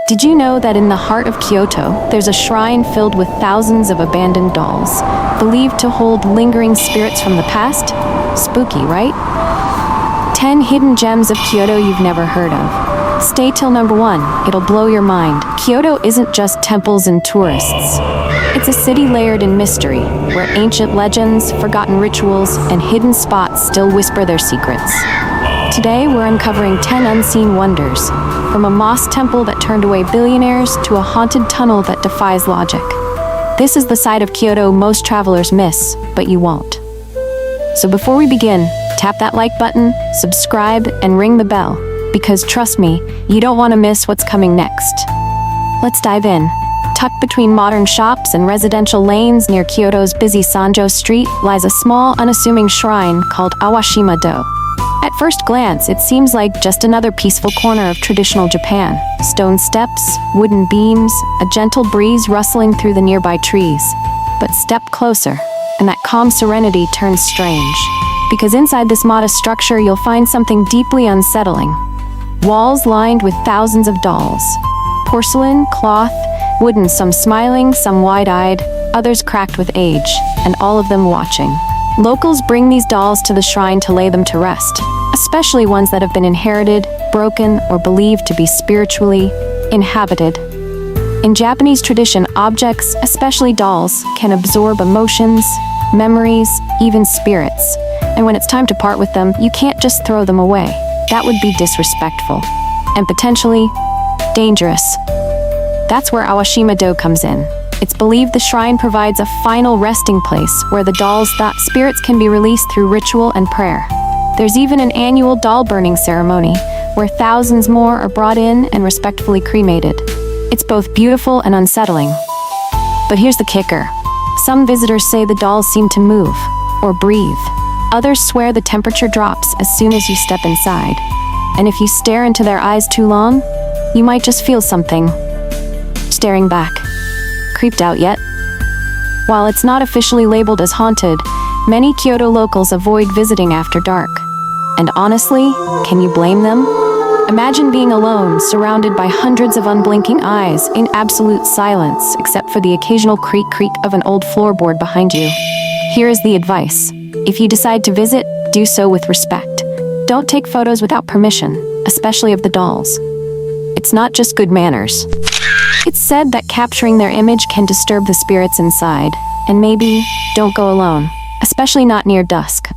Did you know that in the heart of Kyoto, there's a shrine filled with thousands of abandoned dolls, believed to hold lingering spirits from the past? Spooky, right? 10 hidden gems of Kyoto you've never heard of. Stay till number 1, it'll blow your mind. Kyoto isn't just temples and tourists. It's a city layered in mystery, where ancient legends, forgotten rituals, and hidden spots still whisper their secrets. Today, we're uncovering 10 unseen wonders, from a moss temple that turned away billionaires to a haunted tunnel that defies logic. This is the side of Kyoto most travelers miss, but you won't. So before we begin, tap that like button, subscribe, and ring the bell, because trust me, you don't want to miss what's coming next. Let's dive in. Tucked between modern shops and residential lanes near Kyoto's busy Sanjo Street lies a small, unassuming shrine called Awashima-do. At first glance, it seems like just another peaceful corner of traditional Japan. Stone steps, wooden beams, a gentle breeze rustling through the nearby trees. But step closer, and that calm serenity turns strange. Because inside this modest structure, you'll find something deeply unsettling. Walls lined with thousands of dolls. Porcelain, cloth, wooden, some smiling, some wide-eyed, others cracked with age, and all of them watching. Locals bring these dolls to the shrine to lay them to rest, especially ones that have been inherited, broken, or believed to be spiritually inhabited. In Japanese tradition, objects, especially dolls, can absorb emotions, memories, even spirits. And when it's time to part with them, you can't just throw them away. That would be disrespectful, and potentially dangerous. That's where Awashima-do comes in. It's believed the shrine provides a final resting place where the dolls' spirits can be released through ritual and prayer. There's even an annual doll burning ceremony, where thousands more are brought in and respectfully cremated. It's both beautiful and unsettling. But here's the kicker. Some visitors say the dolls seem to move, or breathe. Others swear the temperature drops as soon as you step inside. And if you stare into their eyes too long, you might just feel something staring back. Creeped out yet? While it's not officially labeled as haunted, many Kyoto locals avoid visiting after dark. And honestly, can you blame them? Imagine being alone, surrounded by hundreds of unblinking eyes, in absolute silence, except for the occasional creak of an old floorboard behind you. Here is the advice. If you decide to visit, do so with respect. Don't take photos without permission, especially of the dolls. It's not just good manners. It's said that capturing their image can disturb the spirits inside, and maybe don't go alone, especially not near dusk.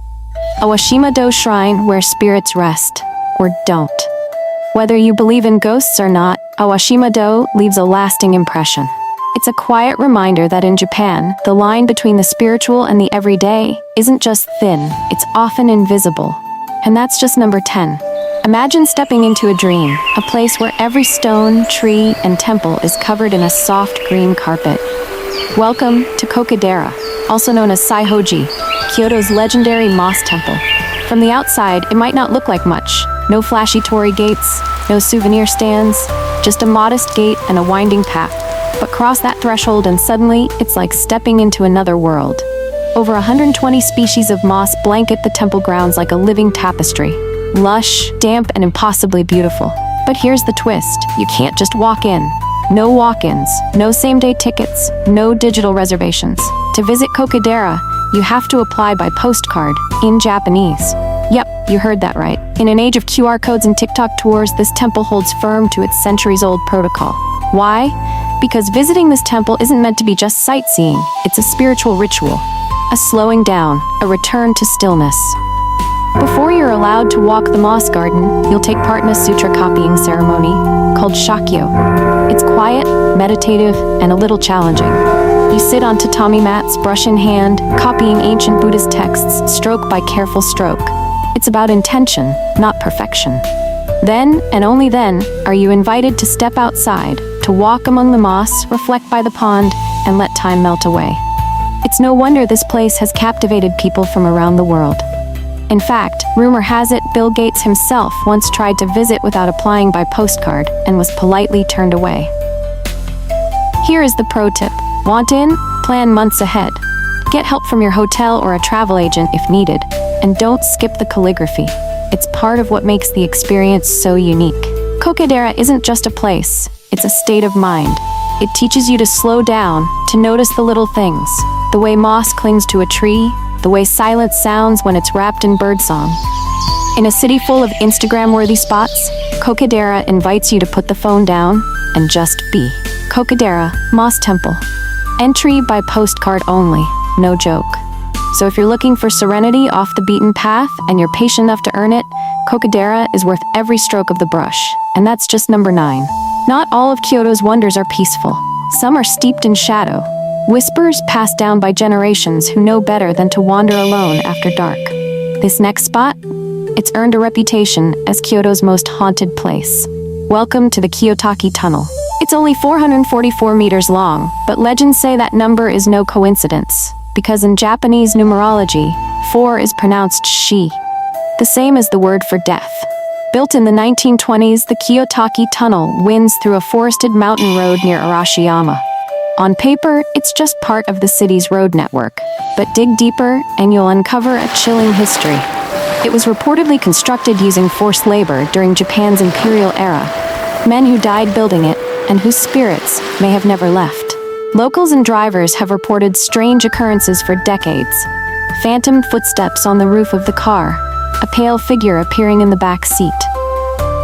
Awashima-do Shrine, where spirits rest, or don't. Whether you believe in ghosts or not, Awashima-do leaves a lasting impression. It's a quiet reminder that in Japan, the line between the spiritual and the everyday isn't just thin, it's often invisible. And that's just number 10. Imagine stepping into a dream, a place where every stone, tree, and temple is covered in a soft green carpet. Welcome to Koke-dera, also known as Saihoji, Kyoto's legendary moss temple. From the outside, it might not look like much. No flashy torii gates, no souvenir stands, just a modest gate and a winding path. But cross that threshold and suddenly, it's like stepping into another world. Over 120 species of moss blanket the temple grounds like a living tapestry. Lush, damp, and impossibly beautiful. But here's the twist. You can't just walk in. No walk-ins, no same-day tickets, no digital reservations. To visit Koke-dera, you have to apply by postcard, in Japanese. Yep, you heard that right. In an age of QR codes and TikTok tours, this temple holds firm to its centuries-old protocol. Why? Because visiting this temple isn't meant to be just sightseeing. It's a spiritual ritual. A slowing down, a return to stillness. Before you're allowed to walk the moss garden, you'll take part in a sutra copying ceremony called shakyo. It's quiet, meditative, and a little challenging. You sit on tatami mats, brush in hand, copying ancient Buddhist texts, stroke by careful stroke. It's about intention, not perfection. Then, and only then, are you invited to step outside, to walk among the moss, reflect by the pond, and let time melt away. It's no wonder this place has captivated people from around the world. In fact, rumor has it Bill Gates himself once tried to visit without applying by postcard and was politely turned away. Here is the pro tip. Want in? Plan months ahead. Get help from your hotel or a travel agent if needed, and don't skip the calligraphy. It's part of what makes the experience so unique. Koke-dera isn't just a place, it's a state of mind. It teaches you to slow down, to notice the little things. The way moss clings to a tree, the way silence sounds when it's wrapped in birdsong. In a city full of Instagram-worthy spots, Koke-dera invites you to put the phone down and just be. Koke-dera, Moss Temple. Entry by postcard only, no joke. So if you're looking for serenity off the beaten path and you're patient enough to earn it, Koke-dera is worth every stroke of the brush. And that's just number 9. Not all of Kyoto's wonders are peaceful. Some are steeped in shadow. Whispers passed down by generations who know better than to wander alone after dark. This next spot? It's earned a reputation as Kyoto's most haunted place. Welcome to the Kiyotaki Tunnel. It's only 444 meters long, but legends say that number is no coincidence, because in Japanese numerology, 4 is pronounced shi, the same as the word for death. Built in the 1920s, the Kiyotaki Tunnel winds through a forested mountain road near Awashima. On paper, it's just part of the city's road network, but dig deeper and you'll uncover a chilling history. It was reportedly constructed using forced labor during Japan's imperial era, men who died building it and whose spirits may have never left. Locals and drivers have reported strange occurrences for decades. Phantom footsteps on the roof of the car, a pale figure appearing in the back seat.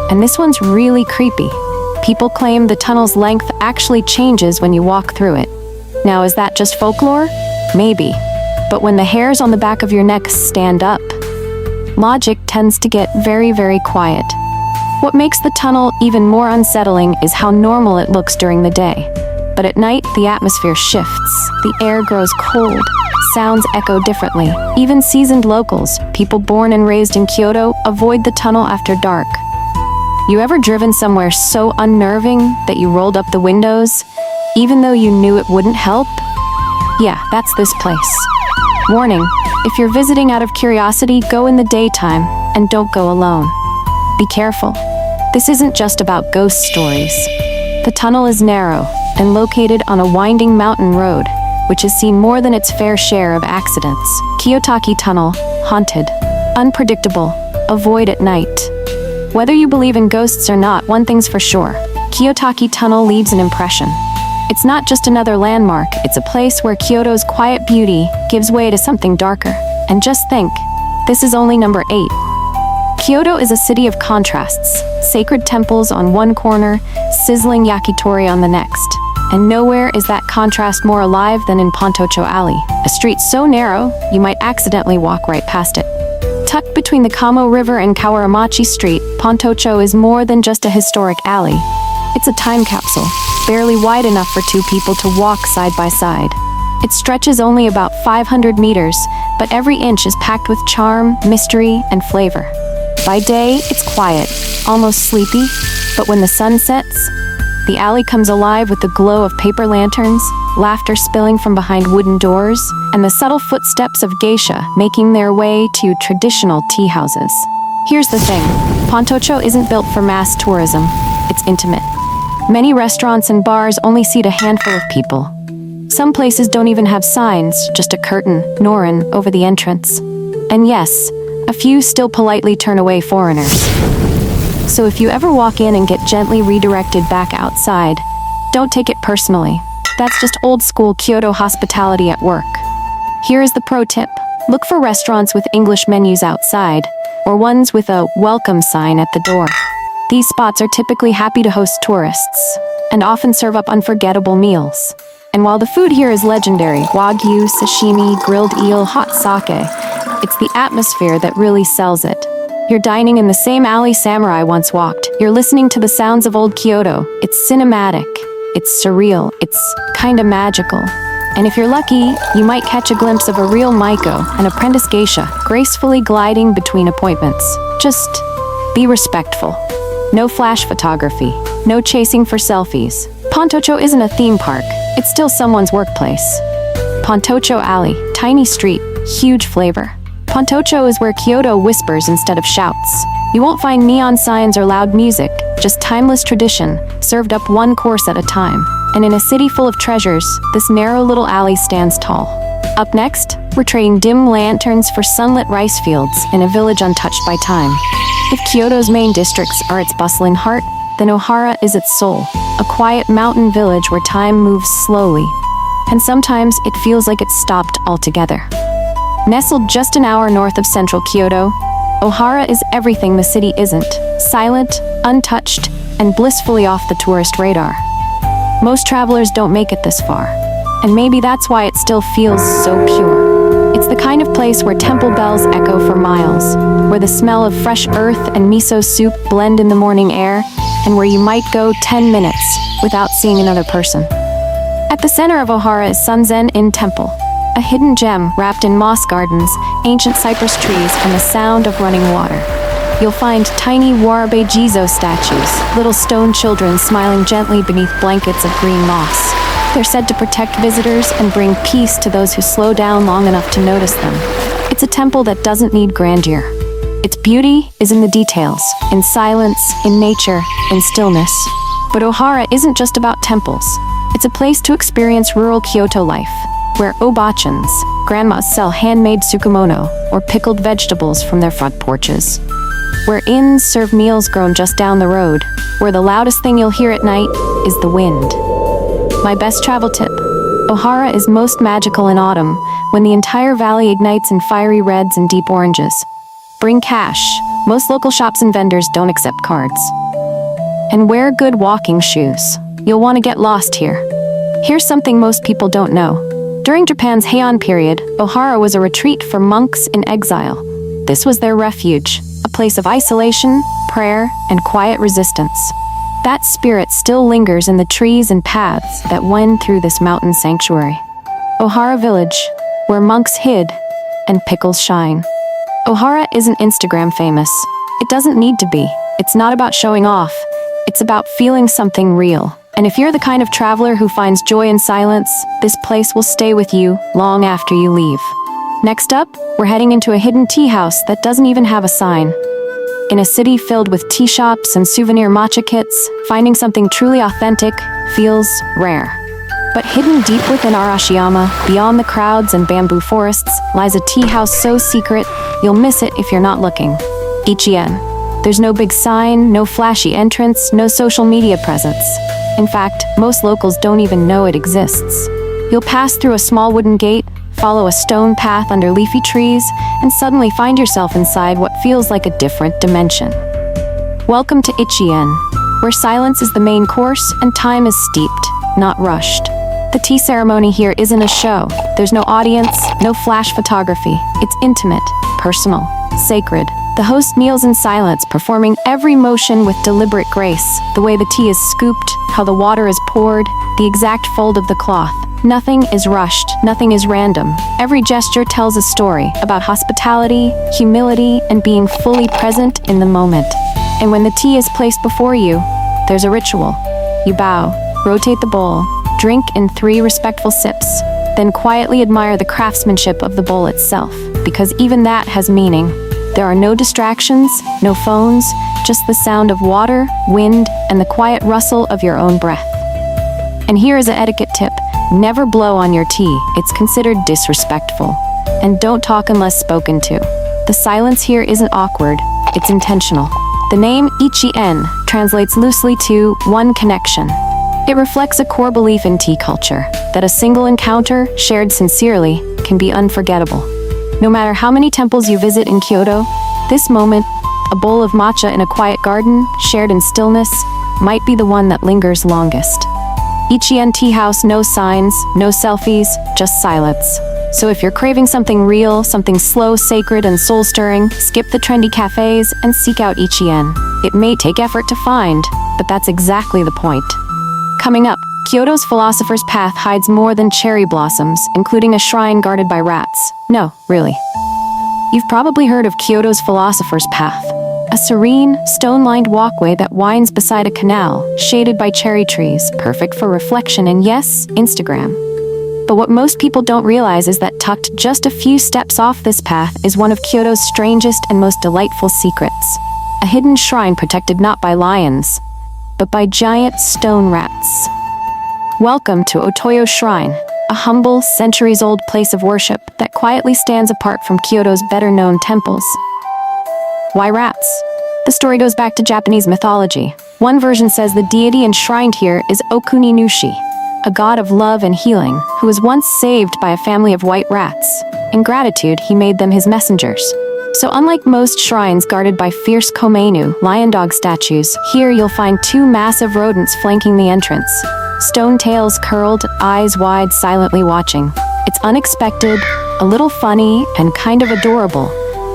And this one's really creepy. People claim the tunnel's length actually changes when you walk through it. Now, is that just folklore? Maybe. But when the hairs on the back of your neck stand up, logic tends to get very, very quiet. What makes the tunnel even more unsettling is how normal it looks during the day. But at night, the atmosphere shifts. The air grows cold. Sounds echo differently. Even seasoned locals, people born and raised in Kyoto, avoid the tunnel after dark. You ever driven somewhere so unnerving that you rolled up the windows, even though you knew it wouldn't help? Yeah, that's this place. Warning, if you're visiting out of curiosity, go in the daytime and don't go alone. Be careful. This isn't just about ghost stories. The tunnel is narrow and located on a winding mountain road, which has seen more than its fair share of accidents. Kiyotaki Tunnel, haunted, unpredictable, avoid at night. Whether you believe in ghosts or not, one thing's for sure. Kiyotaki Tunnel leaves an impression. It's not just another landmark, it's a place where Kyoto's quiet beauty gives way to something darker. And just think, this is only number 8. Kyoto is a city of contrasts. Sacred temples on one corner, sizzling yakitori on the next. And nowhere is that contrast more alive than in Pontocho Alley, a street so narrow, you might accidentally walk right past it. Tucked between the Kamo River and Kawaramachi Street, Pontocho is more than just a historic alley. It's a time capsule, barely wide enough for 2 people to walk side by side. It stretches only about 500 meters, but every inch is packed with charm, mystery, and flavor. By day, it's quiet, almost sleepy, but when the sun sets, the alley comes alive with the glow of paper lanterns, laughter spilling from behind wooden doors, and the subtle footsteps of geisha making their way to traditional tea houses. Here's the thing, Pontocho isn't built for mass tourism, it's intimate. Many restaurants and bars only seat a handful of people. Some places don't even have signs, just a curtain, norin, over the entrance. And yes, a few still politely turn away foreigners. So if you ever walk in and get gently redirected back outside, don't take it personally. That's just old school Kyoto hospitality at work. Here is the pro tip. Look for restaurants with English menus outside, or ones with a welcome sign at the door. These spots are typically happy to host tourists, and often serve up unforgettable meals. And while the food here is legendary, wagyu, sashimi, grilled eel, hot sake, it's the atmosphere that really sells it. You're dining in the same alley samurai once walked. You're listening to the sounds of old Kyoto. It's cinematic. It's surreal. It's kinda magical. And if you're lucky, you might catch a glimpse of a real Maiko, an apprentice geisha, gracefully gliding between appointments. Just be respectful. No flash photography. No chasing for selfies. Pontocho isn't a theme park. It's still someone's workplace. Pontocho Alley, tiny street, huge flavor. Pontocho is where Kyoto whispers instead of shouts. You won't find neon signs or loud music, just timeless tradition, served up one course at a time. And in a city full of treasures, this narrow little alley stands tall. Up next, we're trading dim lanterns for sunlit rice fields in a village untouched by time. If Kyoto's main districts are its bustling heart, then Ohara is its soul. a quiet mountain village where time moves slowly, and sometimes it feels like it stopped altogether. Nestled just an hour north of central Kyoto, Ohara is everything the city isn't: silent, untouched, and blissfully off the tourist radar. Most travelers don't make it this far, and maybe that's why it still feels so pure. It's the kind of place where temple bells echo for miles, where the smell of fresh earth and miso soup blend in the morning air, and where you might go 10 minutes without seeing another person. At the center of Ohara is Sunzen-in Temple, a hidden gem wrapped in moss gardens, ancient cypress trees, and the sound of running water. You'll find tiny Warabe Jizo statues, little stone children smiling gently beneath blankets of green moss. They're said to protect visitors and bring peace to those who slow down long enough to notice them. It's a temple that doesn't need grandeur. Its beauty is in the details, in silence, in nature, in stillness. But Ohara isn't just about temples. It's a place to experience rural Kyoto life, where obachans, grandmas, sell handmade tsukemono or pickled vegetables from their front porches, where inns serve meals grown just down the road, where the loudest thing you'll hear at night is the wind. My best travel tip: Ohara is most magical in autumn, when the entire valley ignites in fiery reds and deep oranges. Bring cash. Most local shops and vendors don't accept cards. And wear good walking shoes. You'll want to get lost here. Here's something most people don't know. During Japan's Heian period, Ohara was a retreat for monks in exile. This was their refuge, a place of isolation, prayer, and quiet resistance. That spirit still lingers in the trees and paths that wend through this mountain sanctuary. Ohara Village, where monks hid and pickles shine. Ohara isn't Instagram famous. It doesn't need to be. It's not about showing off. It's about feeling something real. And if you're the kind of traveler who finds joy in silence, this place will stay with you long after you leave. Next up, we're heading into a hidden tea house that doesn't even have a sign. In a city filled with tea shops and souvenir matcha kits, finding something truly authentic feels rare. But hidden deep within Arashiyama, beyond the crowds and bamboo forests, lies a tea house so secret, you'll miss it if you're not looking. Ichien. There's no big sign, no flashy entrance, no social media presence. In fact, most locals don't even know it exists. You'll pass through a small wooden gate, follow a stone path under leafy trees, and suddenly find yourself inside what feels like a different dimension. Welcome to Ichien, where silence is the main course and time is steeped, not rushed. The tea ceremony here isn't a show. There's no audience, no flash photography. It's intimate, personal, sacred. The host kneels in silence, performing every motion with deliberate grace. The way the tea is scooped, how the water is poured, the exact fold of the cloth. Nothing is rushed, nothing is random. Every gesture tells a story about hospitality, humility, and being fully present in the moment. And when the tea is placed before you, there's a ritual. You bow, rotate the bowl, drink in 3 respectful sips, then quietly admire the craftsmanship of the bowl itself, because even that has meaning. There are no distractions, no phones, just the sound of water, wind, and the quiet rustle of your own breath. And here is an etiquette tip: never blow on your tea. It's considered disrespectful. And don't talk unless spoken to. The silence here isn't awkward, it's intentional. The name Ichien translates loosely to one connection. It reflects a core belief in tea culture, that a single encounter, shared sincerely, can be unforgettable. No matter how many temples you visit in Kyoto, this moment, a bowl of matcha in a quiet garden, shared in stillness, might be the one that lingers longest. Ichien Tea House, no signs, no selfies, just silence. So if you're craving something real, something slow, sacred, and soul-stirring, skip the trendy cafes and seek out Ichien. It may take effort to find, but that's exactly the point. Coming up, Kyoto's Philosopher's Path hides more than cherry blossoms, including a shrine guarded by rats. No, really. You've probably heard of Kyoto's Philosopher's Path, a serene, stone-lined walkway that winds beside a canal, shaded by cherry trees, perfect for reflection and, yes, Instagram. But what most people don't realize is that tucked just a few steps off this path is one of Kyoto's strangest and most delightful secrets. A hidden shrine protected not by lions, but by giant stone rats. Welcome to Otoyo Shrine, a humble, centuries-old place of worship that quietly stands apart from Kyoto's better-known temples. Why rats? The story goes back to Japanese mythology. One version says the deity enshrined here is Okuni-nushi, a god of love and healing, who was once saved by a family of white rats. In gratitude, he made them his messengers. So unlike most shrines guarded by fierce komeinu, lion dog statues, here you'll find two massive rodents flanking the entrance. Stone tails curled, eyes wide, silently watching. It's unexpected, a little funny, and kind of adorable,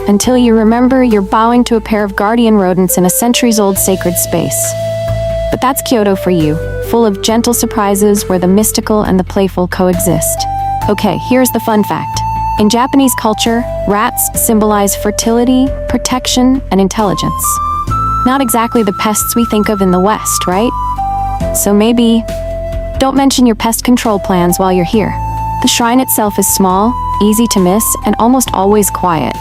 until you remember you're bowing to a pair of guardian rodents in a centuries-old sacred space. But that's Kyoto for you, full of gentle surprises where the mystical and the playful coexist. Okay, here's the fun fact. In Japanese culture, rats symbolize fertility, protection, and intelligence. Not exactly the pests we think of in the West, right? So maybe don't mention your pest control plans while you're here. The shrine itself is small, easy to miss, and almost always quiet.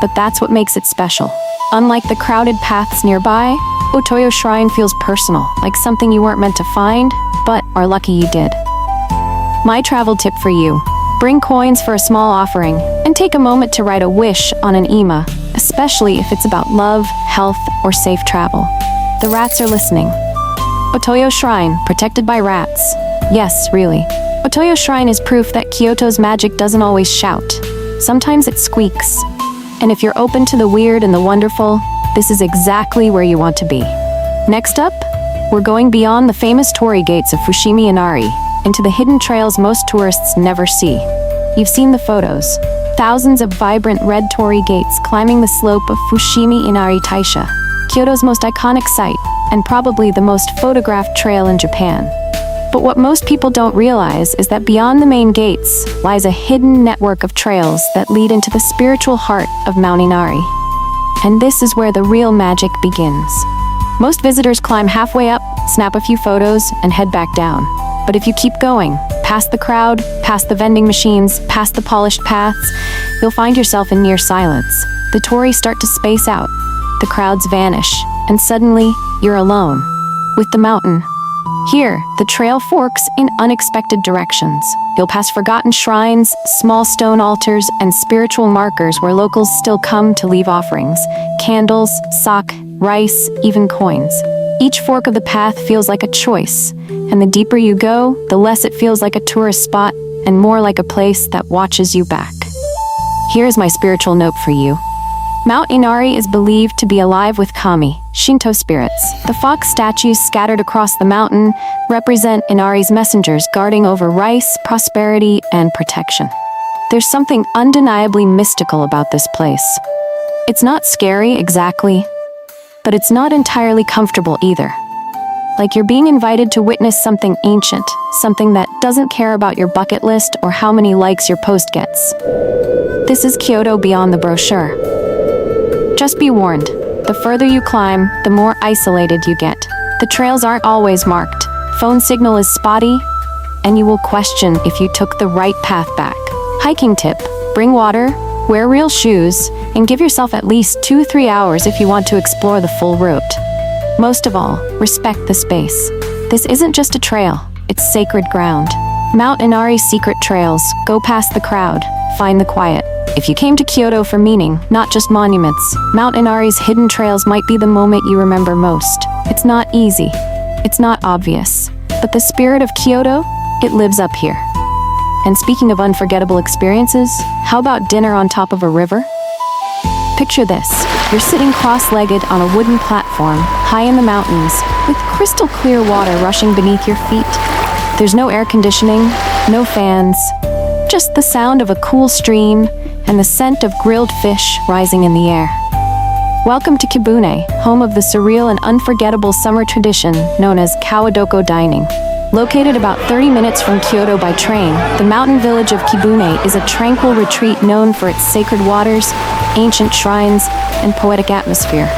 But that's what makes it special. Unlike the crowded paths nearby, Otoyo Shrine feels personal, like something you weren't meant to find, but are lucky you did. My travel tip for you: bring coins for a small offering, and take a moment to write a wish on an ima, especially if it's about love, health, or safe travel. The rats are listening. Otoyo Shrine, protected by rats. Yes, really. Otoyo Shrine is proof that Kyoto's magic doesn't always shout. Sometimes it squeaks. And if you're open to the weird and the wonderful, this is exactly where you want to be. Next up, we're going beyond the famous torii gates of Fushimi Inari, into the hidden trails most tourists never see. You've seen the photos. Thousands of vibrant red torii gates climbing the slope of Fushimi Inari Taisha, Kyoto's most iconic site, and probably the most photographed trail in Japan. But what most people don't realize is that beyond the main gates lies a hidden network of trails that lead into the spiritual heart of Mount Inari. And this is where the real magic begins. Most visitors climb halfway up, snap a few photos, and head back down. But if you keep going, past the crowd, past the vending machines, past the polished paths, you'll find yourself in near silence. The torii start to space out, the crowds vanish, and suddenly, you're alone with the mountain. Here, the trail forks in unexpected directions. You'll pass forgotten shrines, small stone altars, and spiritual markers where locals still come to leave offerings: candles, sake, rice, even coins. Each fork of the path feels like a choice, and the deeper you go, the less it feels like a tourist spot and more like a place that watches you back. Here's my spiritual note for you. Mount Inari is believed to be alive with kami, Shinto spirits. The fox statues scattered across the mountain represent Inari's messengers guarding over rice, prosperity, and protection. There's something undeniably mystical about this place. It's not scary exactly, but it's not entirely comfortable either. Like you're being invited to witness something ancient, something that doesn't care about your bucket list or how many likes your post gets. This is Kyoto beyond the brochure. Just be warned, the further you climb, the more isolated you get. The trails aren't always marked, phone signal is spotty, and you will question if you took the right path back. Hiking tip: bring water, wear real shoes, and give yourself at least 2-3 hours if you want to explore the full route. Most of all, respect the space. This isn't just a trail, it's sacred ground. Mount Inari's secret trails, go past the crowd, find the quiet. If you came to Kyoto for meaning, not just monuments, Mount Inari's hidden trails might be the moment you remember most. It's not easy, it's not obvious, but the spirit of Kyoto, it lives up here. And speaking of unforgettable experiences, how about dinner on top of a river? Picture this: you're sitting cross-legged on a wooden platform, high in the mountains, with crystal clear water rushing beneath your feet. There's no air conditioning, no fans, just the sound of a cool stream and the scent of grilled fish rising in the air. Welcome to Kibune, home of the surreal and unforgettable summer tradition known as kawadoko dining. Located about 30 minutes from Kyoto by train, the mountain village of Kibune is a tranquil retreat known for its sacred waters, ancient shrines, and poetic atmosphere.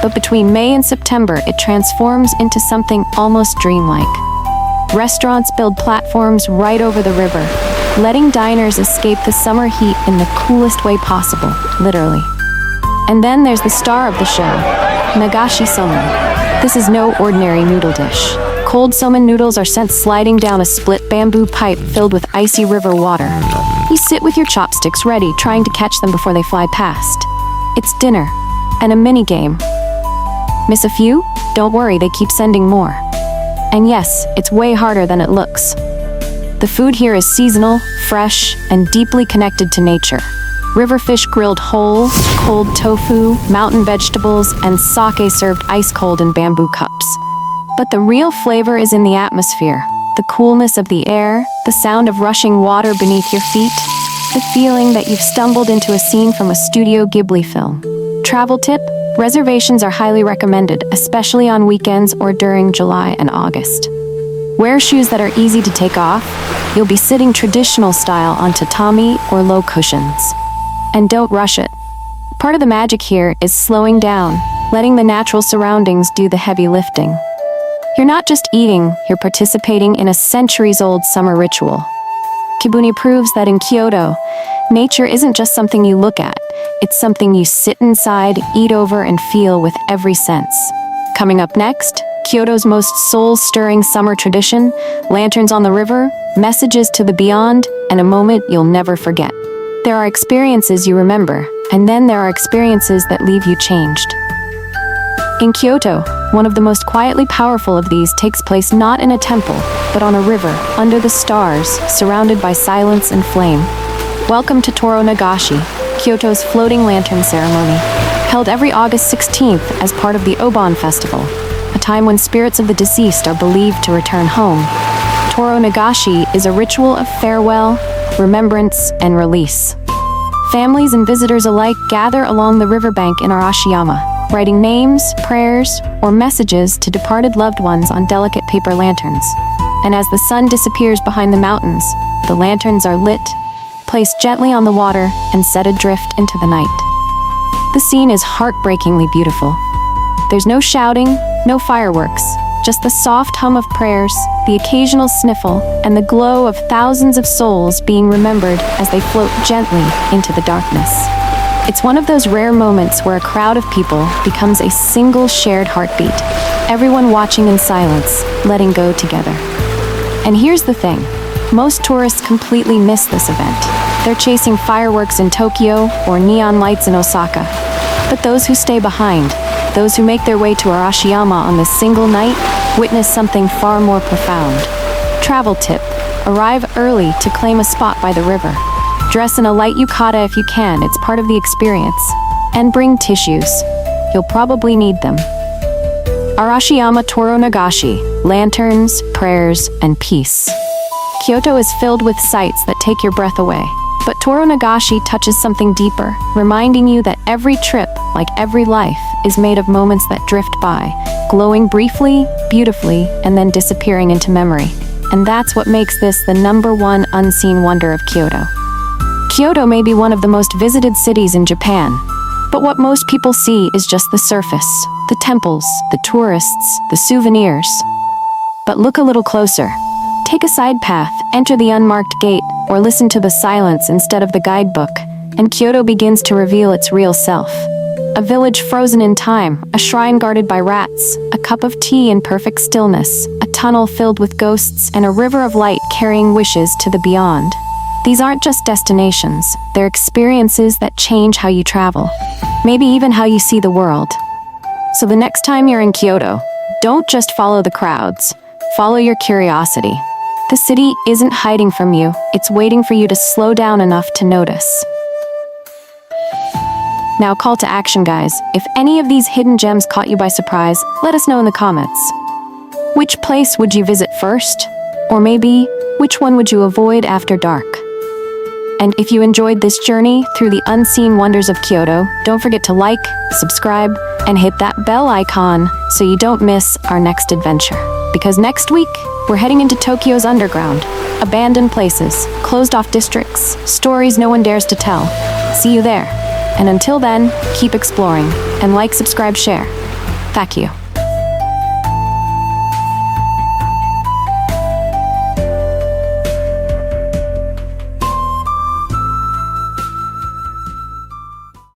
But between May and September, it transforms into something almost dreamlike. Restaurants build platforms right over the river, letting diners escape the summer heat in the coolest way possible, literally. And then there's the star of the show, nagashi somen. This is no ordinary noodle dish. Cold somen noodles are sent sliding down a split bamboo pipe filled with icy river water. You sit with your chopsticks ready, trying to catch them before they fly past. It's dinner, and a mini-game. Miss a few? Don't worry, they keep sending more. And yes, it's way harder than it looks. The food here is seasonal, fresh, and deeply connected to nature. River fish grilled whole, cold tofu, mountain vegetables, and sake served ice cold in bamboo cups. But the real flavor is in the atmosphere. The coolness of the air, the sound of rushing water beneath your feet, the feeling that you've stumbled into a scene from a Studio Ghibli film. Travel tip: reservations are highly recommended, especially on weekends or during July and August. Wear shoes that are easy to take off. You'll be sitting traditional style on tatami or low cushions. And don't rush it. Part of the magic here is slowing down, letting the natural surroundings do the heavy lifting. You're not just eating, you're participating in a centuries-old summer ritual. Kibuni proves that in Kyoto, nature isn't just something you look at, it's something you sit inside, eat over, and feel with every sense. Coming up next, Kyoto's most soul-stirring summer tradition, lanterns on the river, messages to the beyond, and a moment you'll never forget. There are experiences you remember, and then there are experiences that leave you changed. In Kyoto, one of the most quietly powerful of these takes place not in a temple, but on a river, under the stars, surrounded by silence and flame. Welcome to Toro Nagashi, Kyoto's floating lantern ceremony, held every August 16th as part of the Obon Festival, a time when spirits of the deceased are believed to return home. Toro Nagashi is a ritual of farewell, remembrance, and release. Families and visitors alike gather along the riverbank in Awashima, writing names, prayers, or messages to departed loved ones on delicate paper lanterns. And as the sun disappears behind the mountains, the lanterns are lit, placed gently on the water, and set adrift into the night. The scene is heartbreakingly beautiful. There's no shouting, no fireworks, just the soft hum of prayers, the occasional sniffle, and the glow of thousands of souls being remembered as they float gently into the darkness. It's one of those rare moments where a crowd of people becomes a single shared heartbeat, everyone watching in silence, letting go together. And here's the thing, most tourists completely miss this event. They're chasing fireworks in Tokyo or neon lights in Osaka. But those who stay behind, those who make their way to Awashima on this single night, witness something far more profound. Travel tip: arrive early to claim a spot by the river. Dress in a light yukata if you can, it's part of the experience. And bring tissues. You'll probably need them. Arashiyama Toro Nagashi, lanterns, prayers, and peace. Kyoto is filled with sights that take your breath away. But Toro Nagashi touches something deeper, reminding you that every trip, like every life, is made of moments that drift by, glowing briefly, beautifully, and then disappearing into memory. And that's what makes this the #1 unseen wonder of Kyoto. Kyoto may be one of the most visited cities in Japan, but what most people see is just the surface, the temples, the tourists, the souvenirs. But look a little closer. Take a side path, enter the unmarked gate, or listen to the silence instead of the guidebook, and Kyoto begins to reveal its real self. A village frozen in time, a shrine guarded by rats, a cup of tea in perfect stillness, a tunnel filled with ghosts, and a river of light carrying wishes to the beyond. These aren't just destinations, they're experiences that change how you travel, maybe even how you see the world. So the next time you're in Kyoto, don't just follow the crowds, follow your curiosity. The city isn't hiding from you, it's waiting for you to slow down enough to notice. Now, call to action, guys. If any of these hidden gems caught you by surprise, let us know in the comments. Which place would you visit first? Or maybe, which one would you avoid after dark? And if you enjoyed this journey through the unseen wonders of Kyoto, don't forget to like, subscribe, and hit that bell icon so you don't miss our next adventure. Because next week, we're heading into Tokyo's underground, abandoned places, closed-off districts, stories no one dares to tell. See you there. And until then, keep exploring, and like, subscribe, share. Thank you.